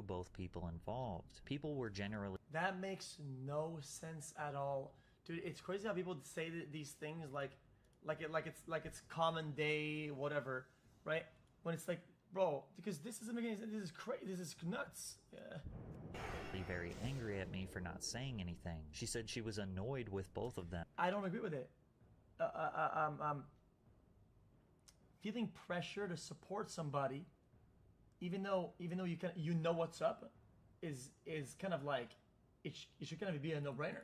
both people involved. People were generally... That makes no sense at all. Dude, it's crazy how people say these things like it's common day, whatever, right? When it's like, bro, because this doesn't make any sense. This is crazy. This is nuts. Yeah. Very angry at me for not saying anything. She said she was annoyed with both of them. I don't agree with it. Feeling pressure to support somebody, even though you know what's up, is kind of like it should kind of be a no-brainer.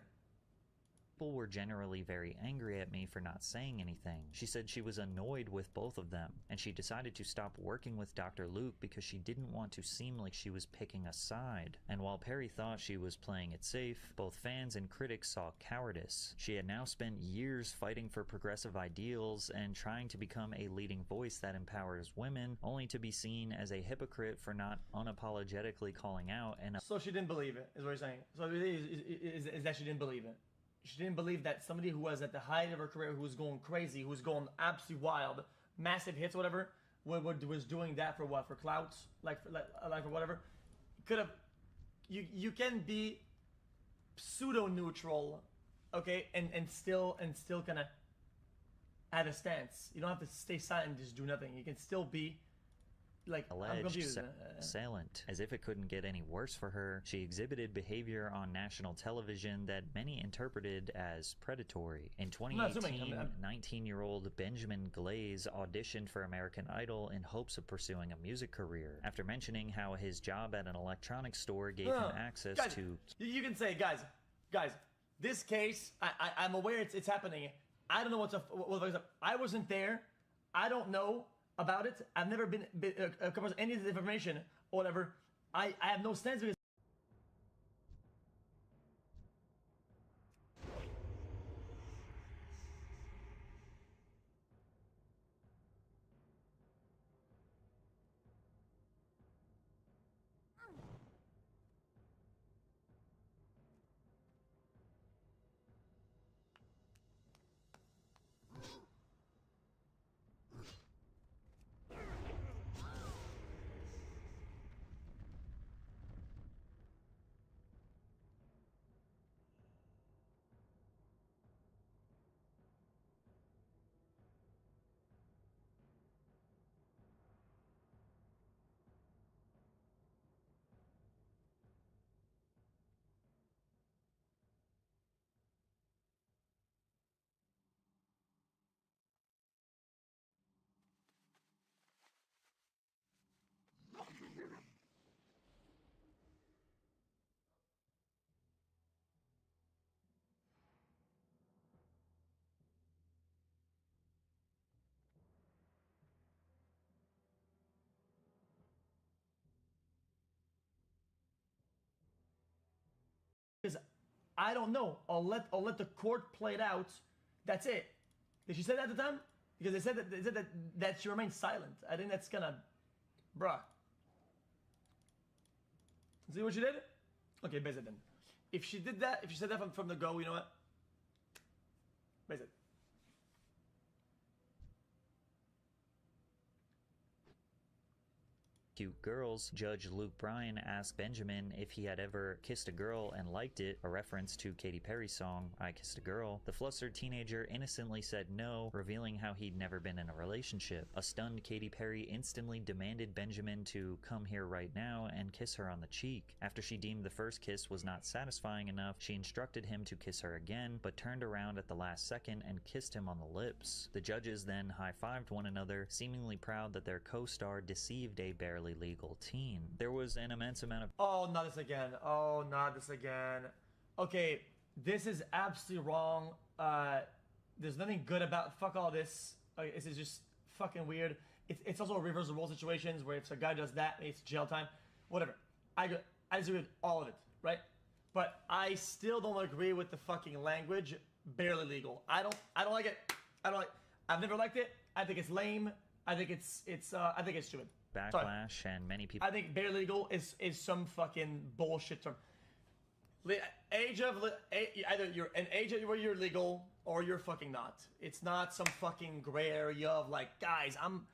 People were generally very angry at me for not saying anything. She said she was annoyed with both of them, and she decided to stop working with Dr. Luke because she didn't want to seem like she was picking a side. And while Perry thought she was playing it safe, both fans and critics saw cowardice. She had now spent years fighting for progressive ideals and trying to become a leading voice that empowers women, only to be seen as a hypocrite for not unapologetically calling out and... So she didn't believe it, is what you're saying. So is that she didn't believe it. She didn't believe that somebody who was at the height of her career, who was going crazy, who was going absolutely wild, massive hits, whatever, was doing that for what? For clout? Like for whatever? Could have... You can be pseudo-neutral, okay, and still kind of have a stance. You don't have to stay silent and just do nothing. You can still be... like, alleged assailant. As if it couldn't get any worse for her, she exhibited behavior on national television that many interpreted as predatory. In 2018, 19-year-old Benjamin Glaze auditioned for American Idol in hopes of pursuing a music career. After mentioning how his job at an electronics store gave him access to... You can say, guys, this case, I'm aware it's happening. I don't know what's up. I wasn't there. I don't know about it. I've never been across any of this information or whatever. I have no stance because... Because I don't know. I'll let the court play it out. That's it. Did she say that at the time? Because they said that she remained silent. I think that's kind of, bruh. See what she did? Okay, base it then. If she did that, if she said that from the go, you know what? Base it. Cute girls, Judge Luke Bryan asked Benjamin if he had ever kissed a girl and liked it, a reference to Katy Perry's song, I Kissed a Girl. The flustered teenager innocently said no, revealing how he'd never been in a relationship. A stunned Katy Perry instantly demanded Benjamin to come here right now and kiss her on the cheek. After she deemed the first kiss was not satisfying enough, she instructed him to kiss her again, but turned around at the last second and kissed him on the lips. The judges then high-fived one another, seemingly proud that their co-star deceived a barely legal teen. There was an immense amount of... Oh, not this again. Oh, not this again. Okay, this is absolutely wrong. There's nothing good about... Fuck all this. This is just fucking weird. It's also a reverse role situations where if a guy does that, it's jail time. Whatever. I disagree with all of it, right? But I still don't agree with the fucking language. Barely legal. I don't like it. I've never liked it. I think it's lame. I think it's stupid. Backlash. Sorry. And many people... I think bare legal is some fucking bullshit term. Either you're an age where you're legal or you're fucking not. It's not some fucking gray area of like, guys, I'm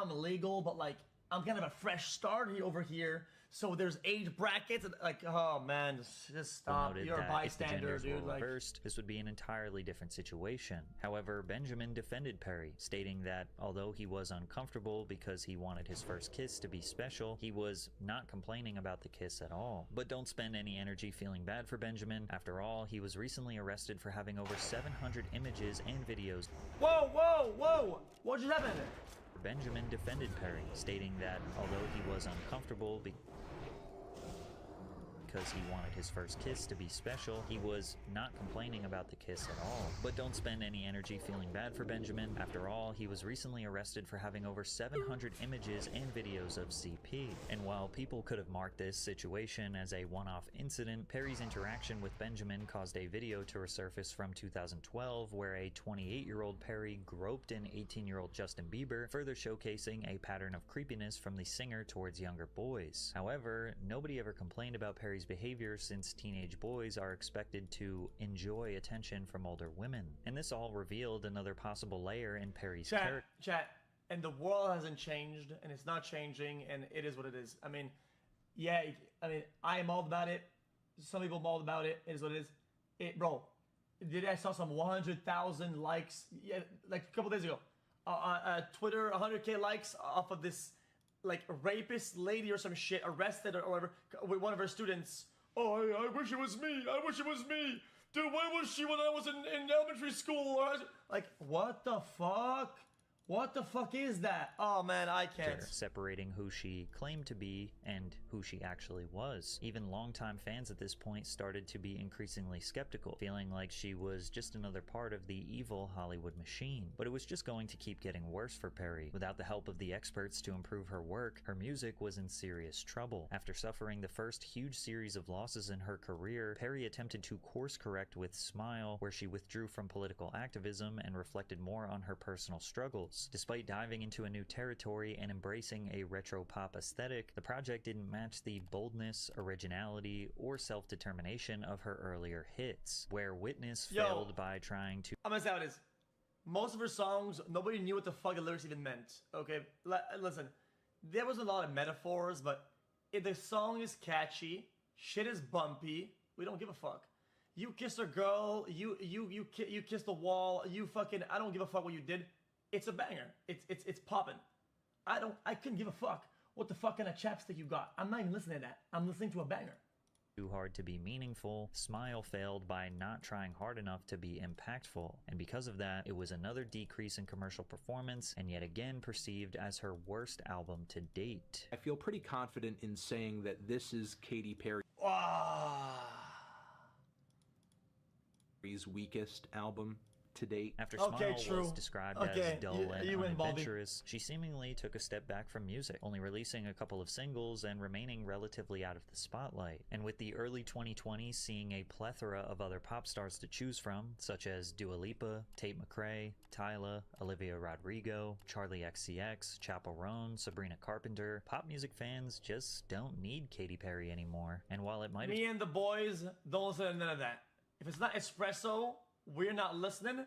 legal, but like I'm kind of a fresh start over here, so there's age brackets. And, like, oh man, just stop. Noted You're a that if the bystander, genders dude. were Like, reversed, this would be an entirely different situation. However, Benjamin defended Perry, stating that although he was uncomfortable because he wanted his first kiss to be special, he was not complaining about the kiss at all. But don't spend any energy feeling bad for Benjamin. After all, he was recently arrested for having over 700 images and videos. whoa, whoa, whoa! What just happened? Benjamin defended Perry, stating that although he was uncomfortable because he wanted his first kiss to be special, he was not complaining about the kiss at all. But don't spend any energy feeling bad for Benjamin. After all, he was recently arrested for having over 700 images and videos of CP. And while people could have marked this situation as a one-off incident, Perry's interaction with Benjamin caused a video to resurface from 2012 where a 28-year-old Perry groped an 18-year-old Justin Bieber, further showcasing a pattern of creepiness from the singer towards younger boys. However, nobody ever complained about Perry's behavior since teenage boys are expected to enjoy attention from older women. And this all revealed another possible layer in Perry's character. Chat, and the world hasn't changed, and it's not changing, and it is what it is. I mean, yeah, I mean, I am mauled about it. Some people mauled about it. It is what it is. Bro, I saw some 100,000 likes, yeah, like a couple days ago. Twitter, 100K likes off of this like a rapist lady or some shit arrested or whatever with one of her students. Oh, I wish it was me. I wish it was me. Dude, where was she when I was in elementary school? Like, what the fuck? What the fuck is that? Oh man, I can't. Separating who she claimed to be and who she actually was. Even longtime fans at this point started to be increasingly skeptical, feeling like she was just another part of the evil Hollywood machine. But it was just going to keep getting worse for Perry. Without the help of the experts to improve her work, her music was in serious trouble. After suffering the first huge series of losses in her career, Perry attempted to course correct with Smile, where she withdrew from political activism and reflected more on her personal struggles. Despite diving into a new territory and embracing a retro pop aesthetic, the project didn't match the boldness, originality, or self-determination of her earlier hits, where Witness failed by trying to— I'm gonna say how it is. Most of her songs, nobody knew what the fuck the lyrics even meant, okay? Listen, there was a lot of metaphors, but if the song is catchy, shit is bumpy, we don't give a fuck. You kissed a girl, you kissed the wall, you fucking, I don't give a fuck what you did. It's a banger. It's popping. I couldn't give a fuck what the fuck kind of chapstick you got. I'm not even listening to that. I'm listening to a banger. Too hard to be meaningful, Smile failed by not trying hard enough to be impactful. And because of that, it was another decrease in commercial performance and yet again perceived as her worst album to date. I feel pretty confident in saying that this is Katy Perry's weakest album to date. After Smile was described as dull and unadventurous, she seemingly took a step back from music, only releasing a couple of singles and remaining relatively out of the spotlight. And with the early 2020s seeing a plethora of other pop stars to choose from, such as Dua Lipa, Tate McRae, Tyla, Olivia Rodrigo, Charli XCX, Chappell Roan, Sabrina Carpenter, pop music fans just don't need Katy Perry anymore. And while it might have— Me and the boys don't listen to none of that. If it's not espresso, we're not listening,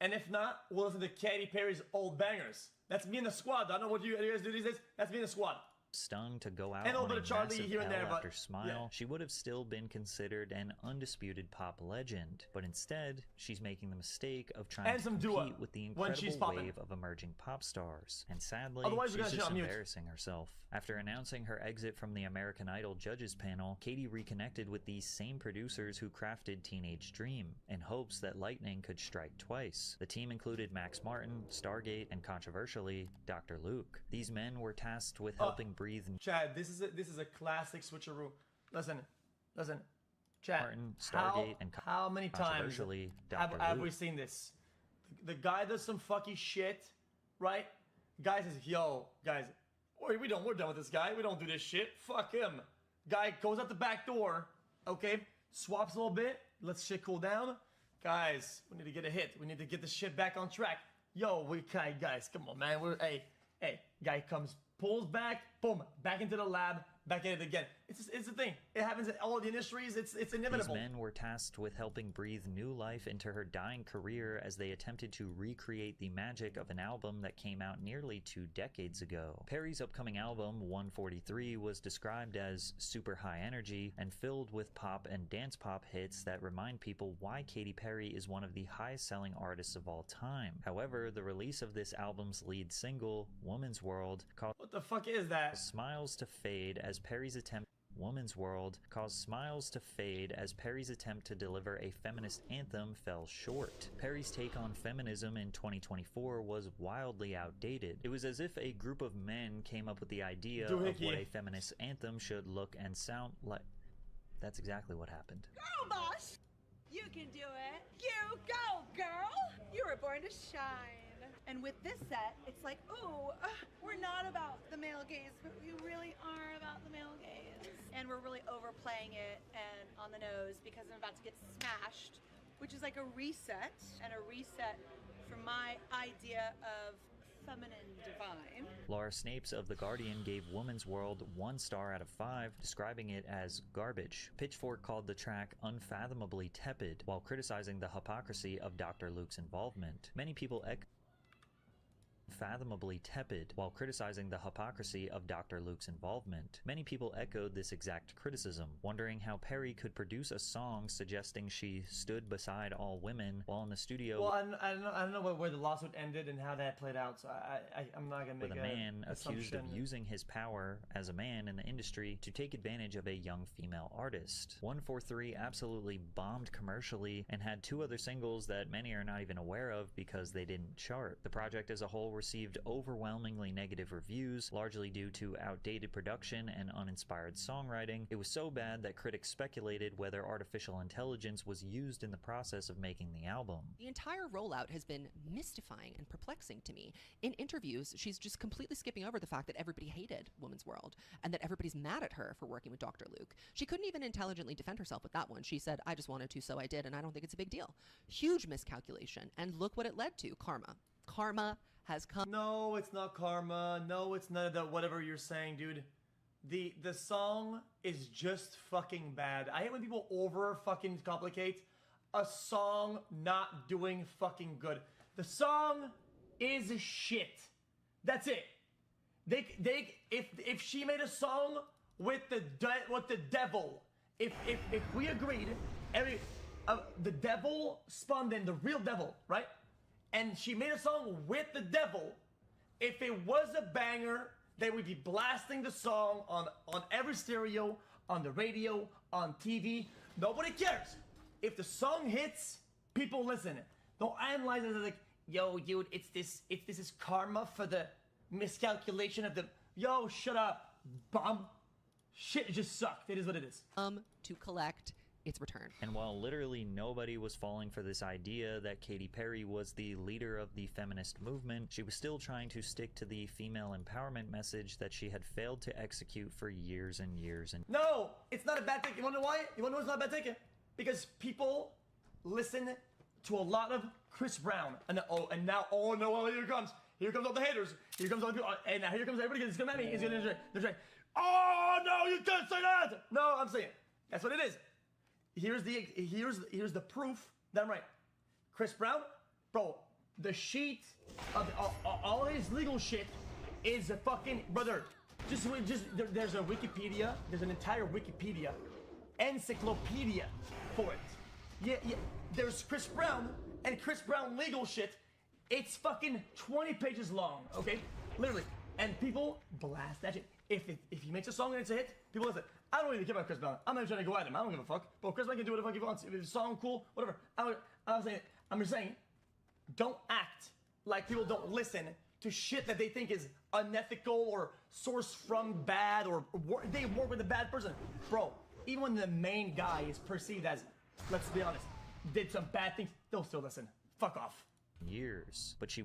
and if not, we'll listen to Katy Perry's old bangers. That's me and the squad. I don't know what you guys do these days. That's me and the squad. Stung to go out and a on little a bit of Charli massive here and there, L but after Smile, she would have still been considered an undisputed pop legend. But instead, she's making the mistake of trying and to some compete Dua with the when she's incredible popping. wave of emerging pop stars. And sadly, Otherwise, we're she's gonna just shut on mute. embarrassing herself. After announcing her exit from the American Idol judges panel, Katy reconnected with these same producers who crafted Teenage Dream, in hopes that lightning could strike twice. The team included Max Martin, Stargate, and controversially, Dr. Luke. These men were tasked with helping breathe— Chad, this is a classic switcheroo. Listen, Chad. Martin, Stargate, and how many times controversially, have Dr. we Luke. seen this? The guy does some fucky shit, right? Guy says, "Yo, guys, we're done with this guy. We don't do this shit. Fuck him." Guy goes out the back door, okay? Swaps a little bit. Lets shit cool down. Guys, we need to get a hit. We need to get this shit back on track. Yo, guys, come on, man. Hey, guy comes, pulls back, boom, back into the lab, back at it again. It's the thing. It happens in all the industries. It's inevitable. These men were tasked with helping breathe new life into her dying career as they attempted to recreate the magic of an album that came out nearly 2 decades ago. Perry's upcoming album, 143, was described as super high energy and filled with pop and dance pop hits that remind people why Katy Perry is one of the highest selling artists of all time. However, the release of this album's lead single, Woman's World, caused What the fuck is that? smiles to fade as Perry's attempt Woman's World caused smiles to fade as Perry's attempt to deliver a feminist anthem fell short. Perry's take on feminism in 2024 was wildly outdated. It was as if a group of men came up with the idea of what a feminist anthem should look and sound like. That's exactly what happened. Girl boss! You can do it! You go, girl! You were born to shine. And with this set, it's like, ooh, we're not about the male gaze, but we really are about the male gaze. And we're really overplaying it and on the nose because I'm about to get smashed, which is like a reset, and a reset from my idea of feminine divine. Laura Snapes of The Guardian gave Woman's World 1 star out of 5, describing it as garbage. Pitchfork called the track unfathomably tepid, while criticizing the hypocrisy of Dr. Luke's involvement. Many people unfathomably tepid while criticizing the hypocrisy of Dr. Luke's involvement. Many people echoed this exact criticism, wondering how Perry could produce a song suggesting she stood beside all women while in the studio. Well, I don't know where the lawsuit ended and how that played out, so I'm not gonna make with a man accused of assumption. using his power as a man in the industry to take advantage of a young female artist. 143 absolutely bombed commercially and had 2 other singles that many are not even aware of because they didn't chart. The project as a whole received overwhelmingly negative reviews, largely due to outdated production and uninspired songwriting. It was so bad that critics speculated whether artificial intelligence was used in the process of making the album. The entire rollout has been mystifying and perplexing to me. In interviews, she's just completely skipping over the fact that everybody hated Woman's World and that everybody's mad at her for working with Dr. Luke. She couldn't even intelligently defend herself with that one. She said, I just wanted to, so I did, and I don't think it's a big deal. Huge miscalculation, and look what it led to, karma. Karma has come. No, it's not karma. No, it's none of that. Whatever you're saying, dude. The song is just fucking bad. I hate when people over fucking complicate a song not doing fucking good. The song is shit. That's it. If she made a song with the devil, if we agreed, the devil spawned in the real devil, right? And she made a song with the devil. If it was a banger, they would be blasting the song on every stereo, on the radio, on TV. Nobody cares. If the song hits, people listen. Don't analyze it as like, yo, dude, this is karma for the miscalculation of the. Yo, shut up, bum. Shit just sucked. It is what it is. To collect its return. And while literally nobody was falling for this idea that Katy Perry was the leader of the feminist movement, she was still trying to stick to the female empowerment message that she had failed to execute for years and years. And no, it's not a bad take. You wanna know why? You wanna know it's not a bad take? Because people listen to a lot of Chris Brown, and now here comes all the haters. Here comes all the people, and now here comes everybody. It's gonna be me. It's gonna. They're saying, oh no, you can't say that. No, I'm saying that's what it is. Here's the proof that I'm right. Chris Brown, bro, the sheet of all his legal shit is a fucking brother. There's a Wikipedia. There's an entire Wikipedia encyclopedia for it. Yeah. There's Chris Brown and Chris Brown legal shit. It's fucking 20 pages long. Okay, literally, and people blast that shit. If he makes a song and it's a hit, people listen. I don't even care about Chris Brown. I'm not trying to go at him. I don't give a fuck. But Chris Brown can do whatever he wants. If it's a song cool, whatever. I'm just saying, don't act like people don't listen to shit that they think is unethical or sourced from bad or they work with a bad person. Bro, even when the main guy is perceived as, let's be honest, did some bad things, they'll still listen. Fuck off. years, but she